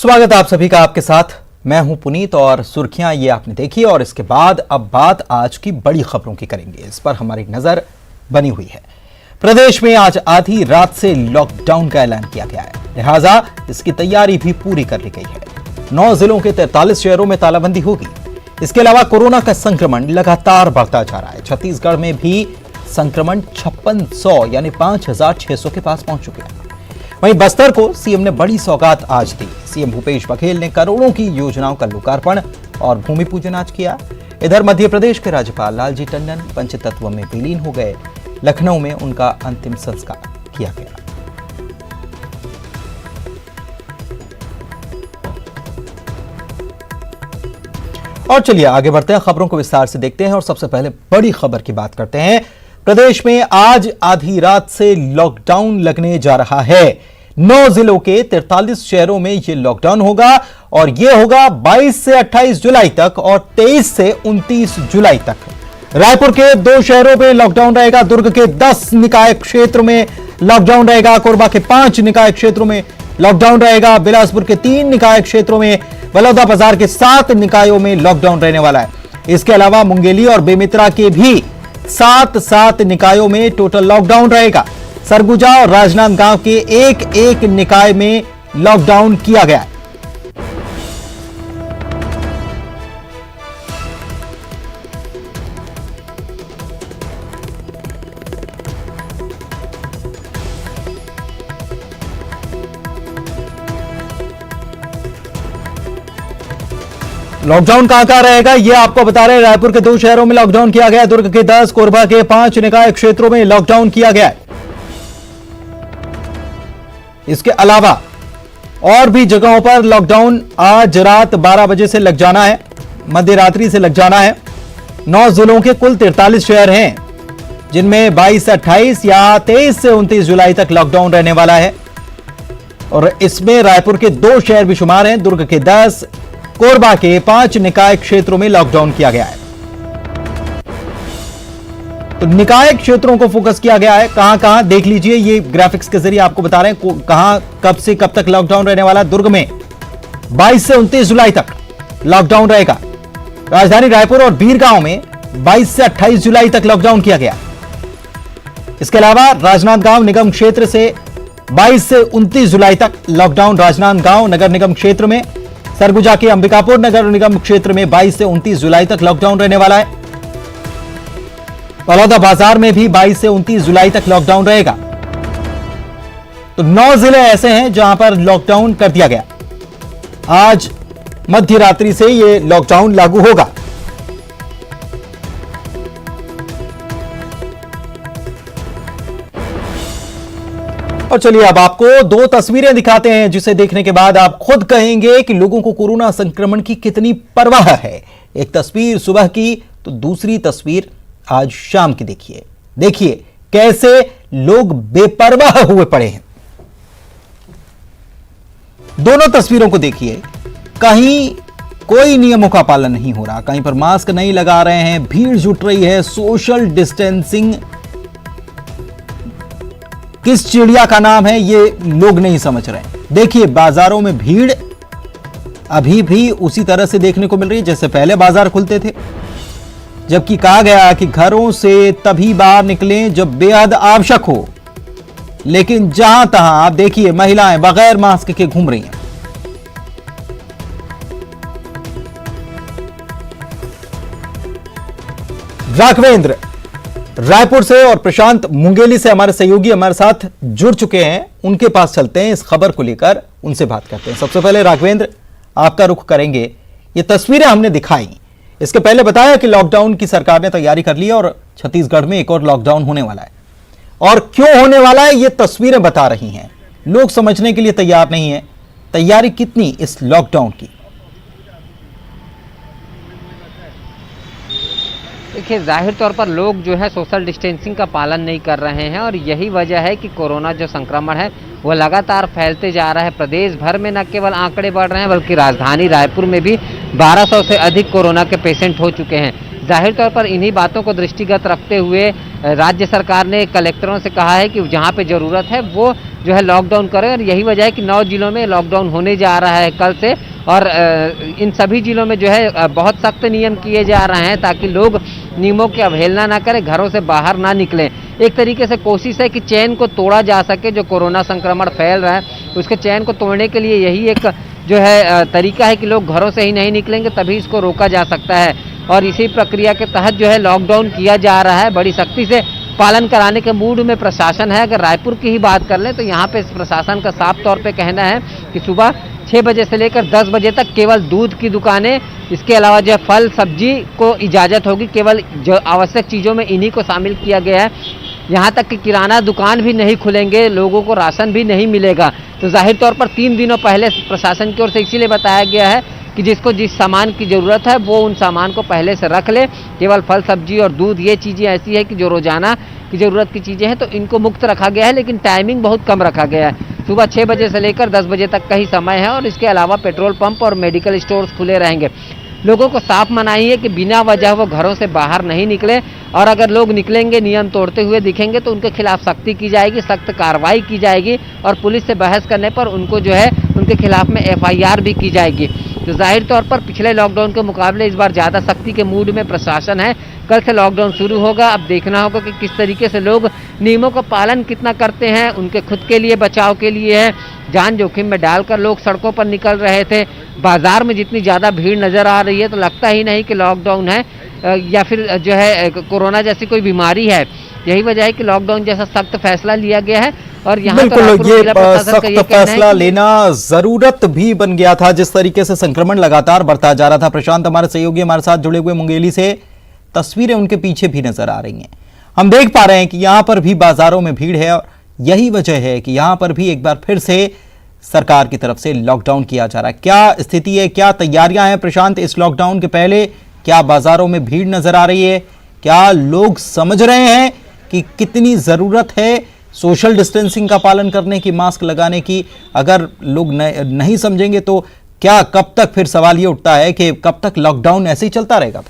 स्वागत है आप सभी का आपके साथ। मैं हूं पुनीत और सुर्खियां ये आपने देखी और इसके बाद अब बात आज की बड़ी खबरों की करेंगे। इस पर हमारी नजर बनी हुई है। प्रदेश में आज आधी रात से लॉकडाउन का ऐलान किया गया है, लिहाजा इसकी तैयारी भी पूरी कर ली गई है। 9 जिलों के 43 शहरों में तालाबंदी होगी। इसके अलावा कोरोना का संक्रमण लगातार बढ़ता जा रहा है। छत्तीसगढ़ में भी संक्रमण 5600 यानी 5600 के पास पहुंच चुके हैं। वहीं बस्तर को सीएम ने बड़ी सौगात आज दी। सीएम भूपेश बघेल ने करोड़ों की योजनाओं का लोकार्पण और भूमि पूजन आज किया। इधर मध्य प्रदेश के राज्यपाल लालजी टंडन पंचतत्व में विलीन हो गए। लखनऊ में उनका अंतिम संस्कार किया गया। और चलिए आगे बढ़ते हैं, खबरों को विस्तार से देखते हैं और सबसे पहले बड़ी खबर की बात करते हैं। प्रदेश में आज आधी रात से लॉकडाउन लगने जा रहा है। 9 जिलों के 43 शहरों में यह लॉकडाउन होगा और यह होगा 22 से 28 जुलाई तक और 23 से 29 जुलाई तक। रायपुर के 2 शहरों में लॉकडाउन रहेगा। दुर्ग के 10 निकाय क्षेत्र में लॉकडाउन रहेगा। कोरबा के 5 निकाय क्षेत्रों में लॉकडाउन रहेगा। बिलासपुर के 3 निकाय क्षेत्रों में, बलौदाबाजार के 7 निकायों में लॉकडाउन रहने वाला है। इसके अलावा मुंगेली और बेमित्रा के भी 7 निकायों में टोटल लॉकडाउन रहेगा। सरगुजा और राजनांदगांव के एक निकाय में लॉकडाउन किया गया है। लॉकडाउन कहां रहेगा ये आपको बता रहे हैं। रायपुर के 2 शहरों में लॉकडाउन किया गया है। दुर्ग के 10, कोरबा के 5 निकाय क्षेत्रों में लॉकडाउन किया गया है। इसके अलावा और भी जगहों पर लॉकडाउन आज रात 12 बजे से लग जाना है, मध्य रात्रि से लग जाना है। 9 जिलों के कुल 43 शहर हैं, जिनमें 22 से 28 या 23 से 29 जुलाई तक लॉकडाउन रहने वाला है। और इसमें रायपुर के 2 शहर भी शुमार हैं। दुर्ग के 10, कोरबा के 5 निकाय क्षेत्रों में लॉकडाउन किया गया है। तो निकाय क्षेत्रों को फोकस किया गया है। कहां देख लीजिए, ये ग्राफिक्स के जरिए आपको बता रहे हैं कहां कब से कब तक लॉकडाउन रहने वाला है। दुर्ग में 22 से 29 जुलाई तक लॉकडाउन रहेगा। राजधानी रायपुर और बीरगांव में 22 से 28 जुलाई तक लॉकडाउन किया गया। इसके अलावा राजनांदगांव निगम क्षेत्र से 22 से 29 जुलाई तक लॉकडाउन राजनांदगांव नगर निगम क्षेत्र में। सरगुजा के अंबिकापुर नगर निगम क्षेत्र में 22 से 29 जुलाई तक लॉकडाउन रहने वाला है। बलौदाबाजार में भी 22 से 29 जुलाई तक लॉकडाउन रहेगा। तो 9 जिले ऐसे हैं जहां पर लॉकडाउन कर दिया गया। आज मध्य रात्रि से यह लॉकडाउन लागू होगा। और चलिए अब आपको 2 तस्वीरें दिखाते हैं, जिसे देखने के बाद आप खुद कहेंगे कि लोगों को कोरोना संक्रमण की कितनी परवाह है। एक तस्वीर सुबह की तो दूसरी तस्वीर आज शाम की। देखिए कैसे लोग बेपरवाह हुए पड़े हैं। दोनों तस्वीरों को देखिए। कहीं कोई नियमों का पालन नहीं हो रहा, कहीं पर मास्क नहीं लगा रहे हैं, भीड़ जुट रही है। सोशल डिस्टेंसिंग किस चिड़िया का नाम है ये लोग नहीं समझ रहे हैं। देखिए बाजारों में भीड़ अभी भी उसी तरह से देखने को मिल रही है जैसे पहले बाजार खुलते थे, जबकि कहा गया कि घरों से तभी बाहर निकलें जब बेहद आवश्यक हो। लेकिन जहां तहां आप देखिए महिलाएं बगैर मास्क के घूम रही हैं। राघवेंद्र रायपुर से और प्रशांत मुंगेली से हमारे सहयोगी हमारे साथ जुड़ चुके हैं। उनके पास चलते हैं, इस खबर को लेकर उनसे बात करते हैं। सबसे पहले राघवेंद्र, आपका रुख करेंगे। ये तस्वीरें हमने दिखाई, इसके पहले बताया कि लॉकडाउन की सरकार ने तैयारी कर ली है और छत्तीसगढ़ में एक और लॉकडाउन होने वाला है। और क्यों होने वाला है ये तस्वीरें बता रही हैं। लोग समझने के लिए तैयार नहीं है। तैयारी कितनी इस लॉकडाउन की? देखिए जाहिर तौर पर लोग जो है सोशल डिस्टेंसिंग का पालन नहीं कर रहे हैं और यही वजह है कि कोरोना जो संक्रमण है वो लगातार फैलते जा रहा है। प्रदेश भर में न केवल आंकड़े बढ़ रहे हैं बल्कि राजधानी रायपुर में भी 1200 से अधिक कोरोना के पेशेंट हो चुके हैं। जाहिर तौर पर इन्हीं बातों को दृष्टिगत रखते हुए राज्य सरकार ने कलेक्टरों से कहा है कि जहाँ पे ज़रूरत है वो जो है लॉकडाउन करें, और यही वजह है कि 9 जिलों में लॉकडाउन होने जा रहा है कल से। और इन सभी जिलों में जो है बहुत सख्त नियम किए जा रहे हैं ताकि लोग नियमों की अवहेलना ना करें, घरों से बाहर ना निकलें। एक तरीके से कोशिश है कि चैन को तोड़ा जा सके, जो कोरोना संक्रमण फैल रहा है उसके चैन को तोड़ने के लिए यही एक जो है तरीका है कि लोग घरों से ही नहीं निकलेंगे, तभी इसको रोका जा सकता है। और इसी प्रक्रिया के तहत जो है लॉकडाउन किया जा रहा है, बड़ी सख्ती से पालन कराने के मूड में प्रशासन है। अगर रायपुर की ही बात कर लें तो यहाँ पे प्रशासन का साफ तौर पे कहना है कि सुबह 6 बजे से लेकर 10 बजे तक केवल दूध की दुकानें, इसके अलावा जो फल सब्जी को इजाज़त होगी, केवल जो आवश्यक चीज़ों में इन्हीं को शामिल किया गया है। यहाँ तक कि किराना दुकान भी नहीं खुलेंगे, लोगों को राशन भी नहीं मिलेगा। तो जाहिर तौर पर 3 दिनों पहले प्रशासन की ओर से इसीलिए बताया गया है कि जिसको जिस सामान की ज़रूरत है वो उन सामान को पहले से रख ले। केवल फल सब्जी और दूध ये चीज़ें ऐसी है कि जो रोज़ाना की ज़रूरत की चीज़ें हैं तो इनको मुक्त रखा गया है, लेकिन टाइमिंग बहुत कम रखा गया है। सुबह 6 बजे से लेकर 10 बजे तक का ही समय है, और इसके अलावा पेट्रोल पंप और मेडिकल स्टोर्स खुले रहेंगे। लोगों को साफ मनाही है कि बिना वजह वो घरों से बाहर नहीं निकले, और अगर लोग निकलेंगे नियम तोड़ते हुए दिखेंगे तो उनके खिलाफ सख्ती की जाएगी, सख्त कार्रवाई की जाएगी, और पुलिस से बहस करने पर उनको जो है उनके खिलाफ में FIR भी की जाएगी। तो जाहिर तौर पर पिछले लॉकडाउन के मुकाबले इस बार ज़्यादा सख्ती के मूड में प्रशासन है। कल से लॉकडाउन शुरू होगा, अब देखना होगा कि किस तरीके से लोग नियमों का पालन कितना करते हैं। उनके खुद के लिए बचाव के लिए है, जान जोखिम में डालकर लोग सड़कों पर निकल रहे थे। बाजार में जितनी ज़्यादा भीड़ नज़र आ रही है तो लगता ही नहीं कि लॉकडाउन है या फिर जो है कोरोना जैसी कोई बीमारी है। यही वजह है कि लॉकडाउन जैसा सख्त फैसला लिया गया है, और यहाँ बिल्कुल ये सख्त फैसला लेना जरूरत भी बन गया था, जिस तरीके से संक्रमण लगातार बढ़ता जा रहा था। प्रशांत हमारे सहयोगी हमारे साथ जुड़े हुए मुंगेली से तस्वीरें उनके पीछे भी नजर आ रही हैं। हम देख पा रहे हैं कि यहाँ पर भी बाजारों में भीड़ है, और यही वजह है कि यहाँ पर भी एक बार फिर से सरकार की तरफ से लॉकडाउन किया जा रहा है। क्या स्थिति है, क्या तैयारियां हैं प्रशांत इस लॉकडाउन के पहले? क्या बाजारों में भीड़ नजर आ रही है? क्या लोग समझ रहे हैं कि कितनी जरूरत है सोशल डिस्टेंसिंग का पालन करने की, मास्क लगाने की? अगर लोग नहीं समझेंगे तो क्या कब तक, फिर सवाल ये उठता है कि कब तक लॉकडाउन ऐसे ही चलता रहेगा?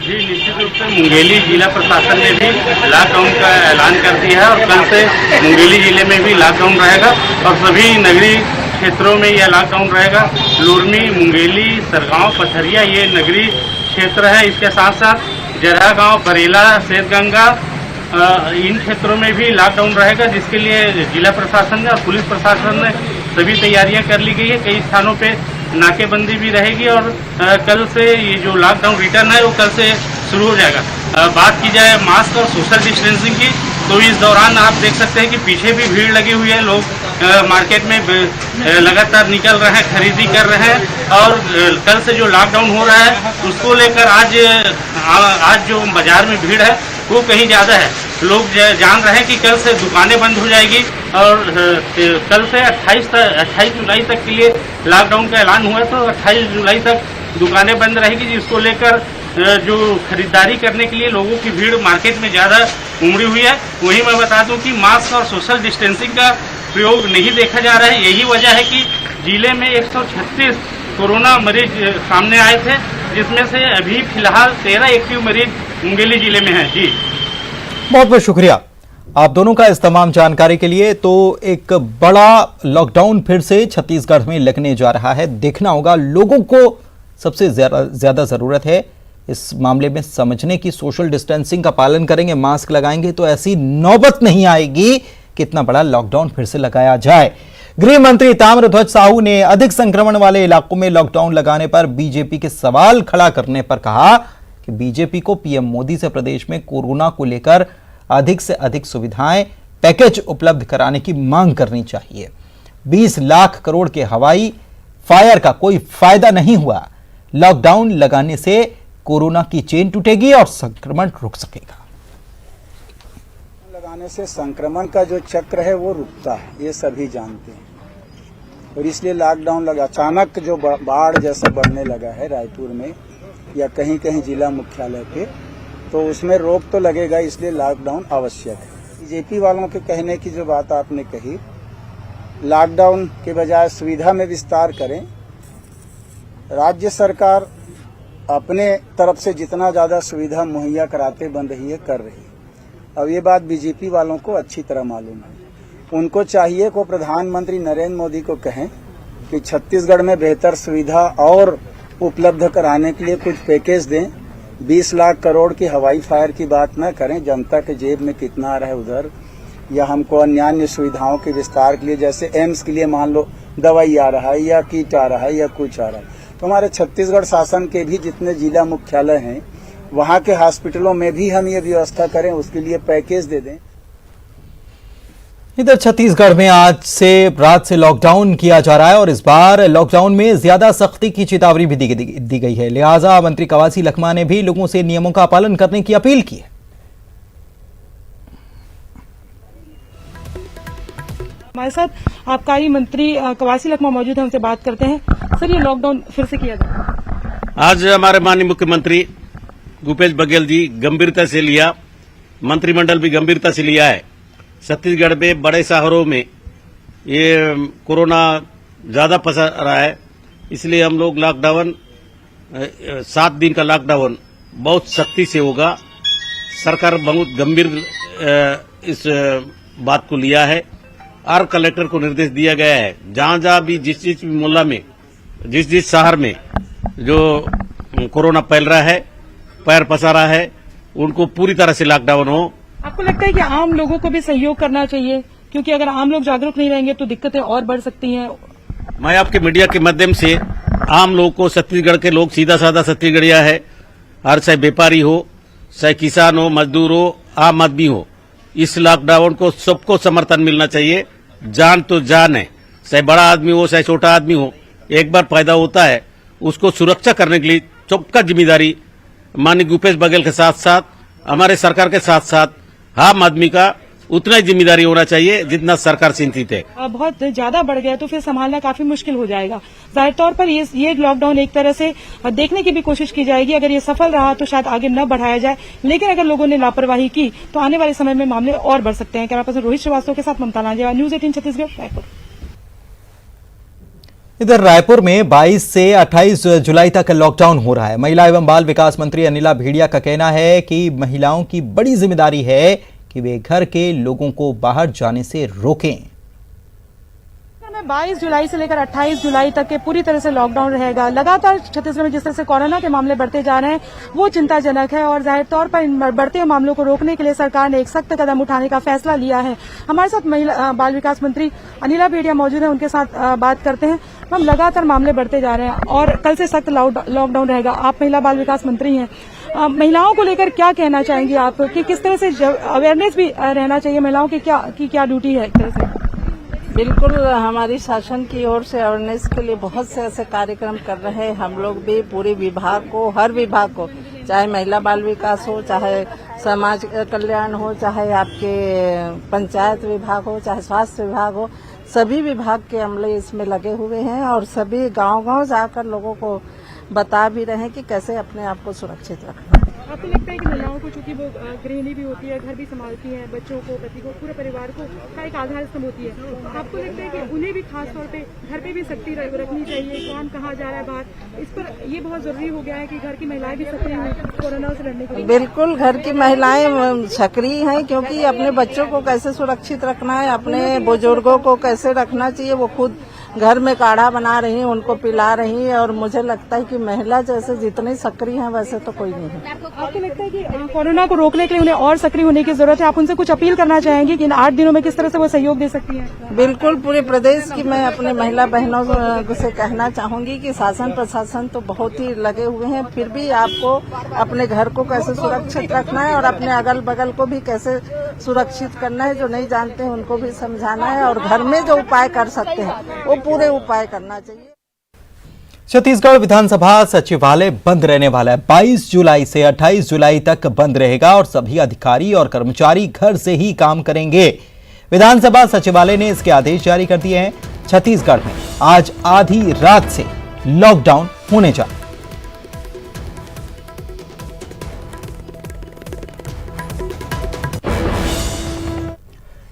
जी, निश्चित रूप से मुंगेली जिला प्रशासन ने भी लॉकडाउन का ऐलान कर दिया है, और कल से मुंगेली जिले में भी लॉकडाउन रहेगा, और सभी नगरीय क्षेत्रों में यह लॉकडाउन रहेगा। लुरमी, मुंगेली, सरगांव, पथरिया ये नगरीय क्षेत्र है। इसके साथ साथ जरहा गांव, बरेला, सेतगंगा, इन क्षेत्रों में भी लॉकडाउन रहेगा, जिसके लिए जिला प्रशासन ने और पुलिस प्रशासन ने सभी तैयारियां कर ली गई है। कई स्थानों पे नाकेबंदी भी रहेगी, और कल से ये जो लॉकडाउन रिटर्न है वो कल से शुरू हो जाएगा। बात की जाए मास्क और सोशल डिस्टेंसिंग की, तो इस दौरान आप देख सकते हैं कि पीछे भी भीड़ लगी हुई है। लोग मार्केट में लगातार निकल रहे हैं, खरीदी कर रहे हैं, और कल से जो लॉकडाउन हो रहा है उसको लेकर आज जो बाजार में भीड़ है वो कहीं ज़्यादा है। लोग जान रहे हैं कि कल से दुकानें बंद हो जाएगी, और कल से 28 जुलाई तक के लिए लॉकडाउन का ऐलान हुआ है, तो 28 जुलाई तक दुकानें बंद रहेगी, जिसको लेकर जो खरीदारी करने के लिए लोगों की भीड़ मार्केट में ज़्यादा उमड़ी हुई है। वहीं मैं बता दूं कि मास्क और सोशल डिस्टेंसिंग का प्रयोग नहीं देखा जा रहा है। यही वजह है कि जिले में 136 कोरोना मरीज सामने आए थे, जिसमें से अभी फिलहाल 13 एक्टिव मरीज मुंगेली जिले में हैं। जी, बहुत बहुत शुक्रिया आप दोनों का इस तमाम जानकारी के लिए। तो एक बड़ा लॉकडाउन फिर से छत्तीसगढ़ में लगने जा रहा है। देखना होगा, लोगों को सबसे ज्यादा जरूरत है इस मामले में समझने की। सोशल डिस्टेंसिंग का पालन करेंगे, मास्क लगाएंगे तो ऐसी नौबत नहीं आएगी कि इतना बड़ा लॉकडाउन फिर से लगाया जाए। गृह मंत्री ताम्रध्वज साहू ने अधिक संक्रमण वाले इलाकों में लॉकडाउन लगाने पर बीजेपी के सवाल खड़ा करने पर कहा कि बीजेपी को पीएम मोदी से प्रदेश में कोरोना को लेकर अधिक से अधिक सुविधाएं, पैकेज उपलब्ध कराने की मांग करनी चाहिए। 20 लाख करोड़ के हवाई फायर का कोई फायदा नहीं हुआ। लॉकडाउन लगाने से कोरोना की चेन टूटेगी और संक्रमण रुक सकेगा। लगाने से संक्रमण का जो चक्र है वो रुकता है, ये सभी जानते हैं, और इसलिए लॉकडाउन लगा। अचानक जो बाढ़ जैसा बढ़ने लगा है रायपुर में या कहीं कहीं जिला मुख्यालय पे, तो उसमें रोक तो लगेगा, इसलिए लॉकडाउन आवश्यक है। बीजेपी वालों के कहने की जो बात आपने कही लॉकडाउन के बजाय सुविधा में विस्तार करें। राज्य सरकार अपने तरफ से जितना ज़्यादा सुविधा मुहैया कराते बन रही है, कर रही है। अब ये बात बीजेपी वालों को अच्छी तरह मालूम है। उनको चाहिए कि प्रधानमंत्री नरेंद्र मोदी को कहें कि छत्तीसगढ़ में बेहतर सुविधा और उपलब्ध कराने के लिए कुछ पैकेज दें। 20 लाख करोड़ की हवाई फायर की बात न करें, जनता के जेब में कितना आ रहा है उधर, या हमको अन्य सुविधाओं के विस्तार के लिए, जैसे एम्स के लिए मान लो दवाई आ रहा है या किट आ रहा है या कुछ आ रहा है, तो हमारे छत्तीसगढ़ शासन के भी जितने जिला मुख्यालय हैं वहाँ के हॉस्पिटलों में भी हम ये व्यवस्था करें, उसके लिए पैकेज दे दें। इधर छत्तीसगढ़ में आज से रात से लॉकडाउन किया जा रहा है और इस बार लॉकडाउन में ज्यादा सख्ती की चेतावनी भी दी गई है। लिहाजा मंत्री कवासी लखमा ने भी लोगों से नियमों का पालन करने की अपील की है। हमारे साथ आबकारी मंत्री कवासी लखमा मौजूद हैं, उनसे बात करते हैं। सर, ये लॉकडाउन फिर से किया जाए। आज हमारे माननीय मुख्यमंत्री भूपेश बघेल जी गंभीरता से लिया, मंत्रिमंडल भी गंभीरता से लिया है। छत्तीसगढ़ में बड़े शहरों में ये कोरोना ज्यादा पसर रहा है, इसलिए हम लोग लॉकडाउन 7 दिन का लॉकडाउन बहुत सख्ती से होगा। सरकार बहुत गंभीर इस बात को लिया है और कलेक्टर को निर्देश दिया गया है, जहां जहां भी जिस मोहल्ला में जिस शहर में जो कोरोना फैल रहा है, पैर पसार रहा है, उनको पूरी तरह से लॉकडाउन हो। आपको लगता है कि आम लोगों को भी सहयोग करना चाहिए, क्योंकि अगर आम लोग जागरूक नहीं रहेंगे तो दिक्कतें और बढ़ सकती हैं? मैं आपके मीडिया के माध्यम से आम लोगों को, छत्तीसगढ़ के लोग सीधा साधा छत्तीसगढ़िया है, और चाहे व्यापारी हो, चाहे किसान हो, मजदूर हो, आम आदमी हो, इस लॉकडाउन को सबको समर्थन मिलना चाहिए। जान तो जान है, चाहे बड़ा आदमी हो चाहे छोटा आदमी हो, एक बार पैदा होता है, उसको सुरक्षा करने के लिए सबका जिम्मेदारी माननीय भूपेश बघेल के साथ साथ हमारे सरकार के साथ साथ आम आदमी का उतना ही जिम्मेदारी होना चाहिए जितना सरकार चिंतित है। बहुत ज्यादा बढ़ गया तो फिर संभालना काफी मुश्किल हो जाएगा। जाहिर तौर पर ये लॉकडाउन एक तरह से देखने की भी कोशिश की जाएगी। अगर ये सफल रहा तो शायद आगे न बढ़ाया जाए, लेकिन अगर लोगों ने लापरवाही की तो आने वाले समय में मामले और बढ़ सकते हैं। कैमरा पर्सन रोहित श्रीवास्तव के साथ ममता लांजेवाल, न्यूज 18 छत्तीसगढ़, रायपुर। इधर रायपुर में 22 से 28 जुलाई तक लॉकडाउन हो रहा है। महिला एवं बाल विकास मंत्री अनिला भेड़िया का कहना है कि महिलाओं की बड़ी जिम्मेदारी है कि वे घर के लोगों को बाहर जाने से रोकें। 22 जुलाई से लेकर 28 जुलाई तक के पूरी तरह से लॉकडाउन रहेगा। लगातार छत्तीसगढ़ में जिस तरह से कोरोना के मामले बढ़ते जा रहे हैं वो चिंताजनक है, और जाहिर तौर पर इन बढ़ते हुए मामलों को रोकने के लिए सरकार ने एक सख्त कदम उठाने का फैसला लिया है। हमारे साथ महिला बाल विकास मंत्री अनिला भेड़िया मौजूद है, उनके साथ बात करते हैं। हम लगातार मामले बढ़ते जा रहे हैं और कल से सख्त लॉकडाउन रहेगा। आप महिला बाल विकास मंत्री हैं, महिलाओं को लेकर क्या कहना चाहेंगे आप कि किस तरह से अवेयरनेस भी रहना चाहिए महिलाओं की क्या ड्यूटी है एक तरह से? बिल्कुल, हमारी शासन की ओर से अवेयरनेस के लिए बहुत से ऐसे कार्यक्रम कर रहे हैं। हम लोग भी पूरे विभाग को, हर विभाग को, चाहे महिला बाल विकास हो, चाहे समाज कल्याण हो, चाहे आपके पंचायत विभाग हो, चाहे स्वास्थ्य विभाग हो, सभी विभाग के अमले इसमें लगे हुए हैं और सभी गांव-गांव जाकर लोगों को बता भी रहे हैं कि कैसे अपने आप को सुरक्षित रखना। आपको लगता है कि महिलाओं को, चूंकि वो गृहिणी भी होती है, घर भी संभालती है, बच्चों को, पति को, पूरे परिवार को का एक आधार स्तंभ होती है, आपको लगता है कि उन्हें भी खास तौर पे घर पे भी सख्ती रखनी चाहिए? कौन कहाँ जा रहा है बाहर, इस पर ये बहुत जरूरी हो गया है कि घर की महिलाएं भी सक्रिय हैं कोरोना से लड़ने के लिए? बिल्कुल, घर की महिलाएं सक्रिय हैं, क्योंकि अपने बच्चों को कैसे सुरक्षित रखना है, अपने बुजुर्गों को कैसे रखना चाहिए, वो खुद घर में काढ़ा बना रही हैं, उनको पिला रही हैं, और मुझे लगता है कि महिला जैसे जितनी सक्रिय हैं वैसे तो कोई नहीं है। आपको लगता है कि कोरोना को रोकने के लिए उन्हें और सक्रिय होने की जरूरत है? आप उनसे कुछ अपील करना चाहेंगे कि इन 8 दिनों में किस तरह से वो सहयोग दे सकती हैं? बिल्कुल, पूरे प्रदेश की मैं अपने महिला बहनों से कहना चाहूंगी कि शासन प्रशासन तो बहुत ही लगे हुए हैं, फिर भी आपको अपने घर को कैसे सुरक्षित रखना है और अपने अगल बगल को भी कैसे सुरक्षित करना है। जो नहीं जानते हैं उनको भी समझाना है, और घर में जो उपाय कर सकते हैं वो पूरे उपाय करना चाहिए। छत्तीसगढ़ विधानसभा सचिवालय बंद रहने वाला है। 22 जुलाई से 28 जुलाई तक बंद रहेगा और सभी अधिकारी और कर्मचारी घर से ही काम करेंगे। विधानसभा सचिवालय ने इसके आदेश जारी कर दिए हैं। छत्तीसगढ़ में आज आधी रात से लॉकडाउन होने जा रहा है।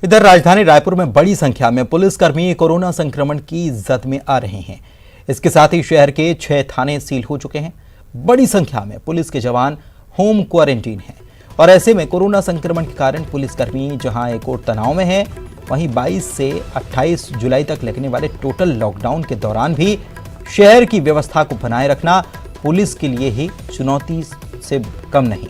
इधर राजधानी रायपुर में बड़ी संख्या में पुलिसकर्मी कोरोना संक्रमण की जद में आ रहे हैं। इसके साथ ही शहर के 6 थाने सील हो चुके हैं। बड़ी संख्या में पुलिस के जवान होम क्वारंटीन हैं और ऐसे में कोरोना संक्रमण के कारण पुलिसकर्मी जहां एक और तनाव में हैं, वहीं 22 से 28 जुलाई तक लगने वाले टोटल लॉकडाउन के दौरान भी शहर की व्यवस्था को बनाए रखना पुलिस के लिए ही चुनौती से कम नहीं।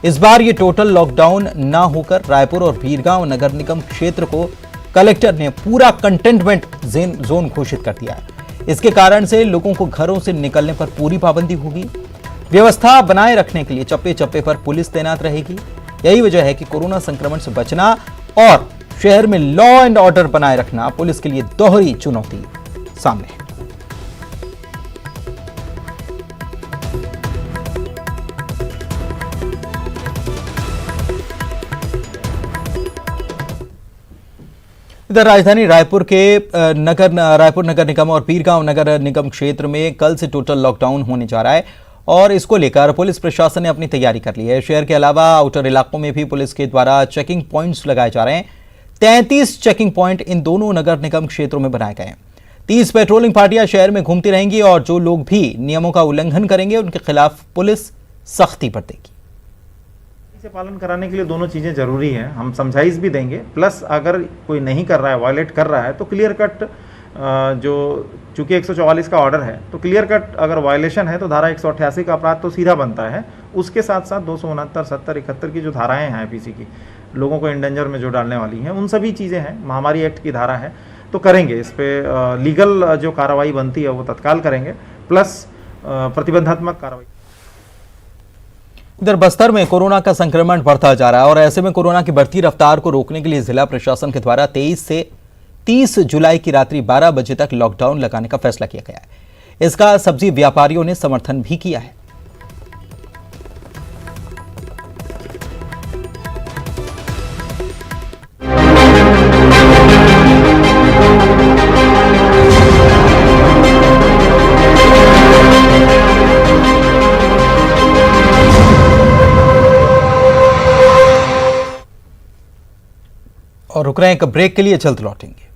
इस बार ये टोटल लॉकडाउन ना होकर रायपुर और बीरगांव नगर निगम क्षेत्र को कलेक्टर ने पूरा कंटेनमेंट जोन घोषित कर दिया है। इसके कारण से लोगों को घरों से निकलने पर पूरी पाबंदी होगी। व्यवस्था बनाए रखने के लिए चप्पे चप्पे पर पुलिस तैनात रहेगी। यही वजह है कि कोरोना संक्रमण से बचना और शहर में लॉ एंड ऑर्डर बनाए रखना पुलिस के लिए दोहरी चुनौती सामने है। इधर राजधानी रायपुर के रायपुर नगर निगम और बीरगांव नगर निगम क्षेत्र में कल से टोटल लॉकडाउन होने जा रहा है और इसको लेकर पुलिस प्रशासन ने अपनी तैयारी कर ली है। शहर के अलावा आउटर इलाकों में भी पुलिस के द्वारा चेकिंग पॉइंट्स लगाए जा रहे हैं। 33 चेकिंग पॉइंट इन दोनों नगर निगम क्षेत्रों में बनाए गए हैं। 30 पेट्रोलिंग पार्टियां शहर में घूमती रहेंगी और जो लोग भी नियमों का उल्लंघन करेंगे उनके खिलाफ पुलिस सख्ती बरतेगी। से पालन कराने के लिए दोनों चीज़ें ज़रूरी हैं। हम समझाइश भी देंगे, प्लस अगर कोई नहीं कर रहा है, वायलेट कर रहा है तो क्लियर कट जो चूंकि 144 का ऑर्डर है तो क्लियर कट अगर वायलेशन है तो धारा 188 का अपराध तो सीधा बनता है। उसके साथ साथ 269, 70, 71 की जो धाराएं हैं आईपीसी की, लोगों को इंडेंजर में जो डालने वाली हैं, उन सभी चीज़ें हैं। महामारी एक्ट की धारा है तो करेंगे। इस पर लीगल जो कार्रवाई बनती है वो तत्काल करेंगे, प्लस प्रतिबंधात्मक कार्रवाई। इधर बस्तर में कोरोना का संक्रमण बढ़ता जा रहा है और ऐसे में कोरोना की बढ़ती रफ्तार को रोकने के लिए जिला प्रशासन के द्वारा 23 से 30 जुलाई की रात्रि 12 बजे तक लॉकडाउन लगाने का फैसला किया गया है। इसका सब्जी व्यापारियों ने समर्थन भी किया है। और रुक रहे हैं एक ब्रेक के लिए, जल्द लौटेंगे।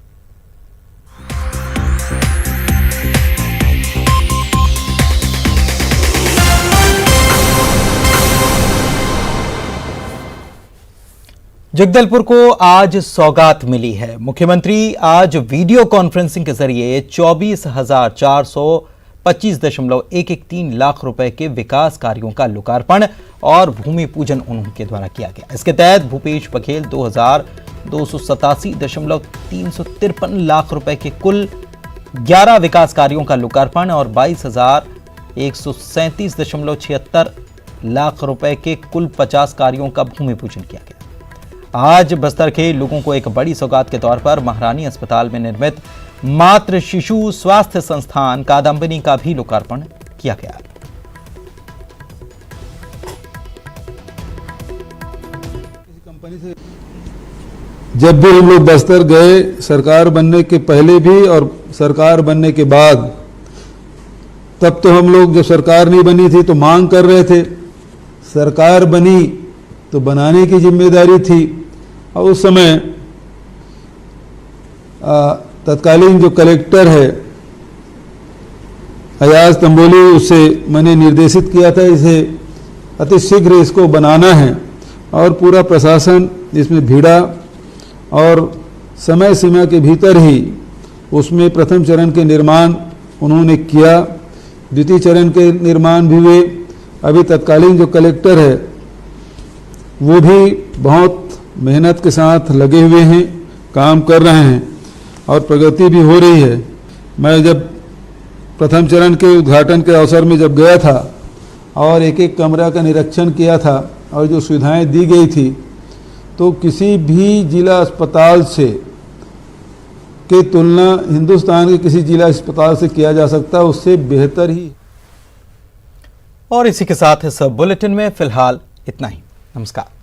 जगदलपुर को आज सौगात मिली है। मुख्यमंत्री आज वीडियो कॉन्फ्रेंसिंग के जरिए 24,425.113 लाख रुपए के विकास कार्यों का लोकार्पण और भूमि पूजन उनके द्वारा किया गया। इसके तहत भूपेश बघेल 2,287.353 लाख रुपए के कुल 11 विकास कार्यों का लोकार्पण और 22,137.76 लाख रुपए के कुल 50 कार्यों का भूमि पूजन किया गया। आज बस्तर के लोगों को एक बड़ी सौगात के तौर पर महारानी अस्पताल में निर्मित मातृ शिशु स्वास्थ्य संस्थान कादम्बिनी का भी लोकार्पण किया गया। जब भी हम लोग बस्तर गए, सरकार बनने के पहले भी और सरकार बनने के बाद, तब तो हम लोग जब सरकार नहीं बनी थी तो मांग कर रहे थे, सरकार बनी तो बनाने की जिम्मेदारी थी। और उस समय तत्कालीन जो कलेक्टर है अयाज तंबोली, उससे मैंने निर्देशित किया था इसे अति शीघ्र इसको बनाना है और पूरा प्रशासन इसमें भिड़ा और समय सीमा के भीतर ही उसमें प्रथम चरण के निर्माण उन्होंने किया, द्वितीय चरण के निर्माण भी हुए। अभी तत्कालीन जो कलेक्टर है वो भी बहुत मेहनत के साथ लगे हुए हैं, काम कर रहे हैं और प्रगति भी हो रही है। मैं जब प्रथम चरण के उद्घाटन के अवसर में जब गया था और एक एक कमरा का निरीक्षण किया था और जो सुविधाएं दी गई थी, तो किसी भी जिला अस्पताल से की तुलना हिंदुस्तान के किसी जिला अस्पताल से किया जा सकता है, उससे बेहतर ही। और इसी के साथ इस बुलेटिन में फिलहाल इतना ही। नमस्कार।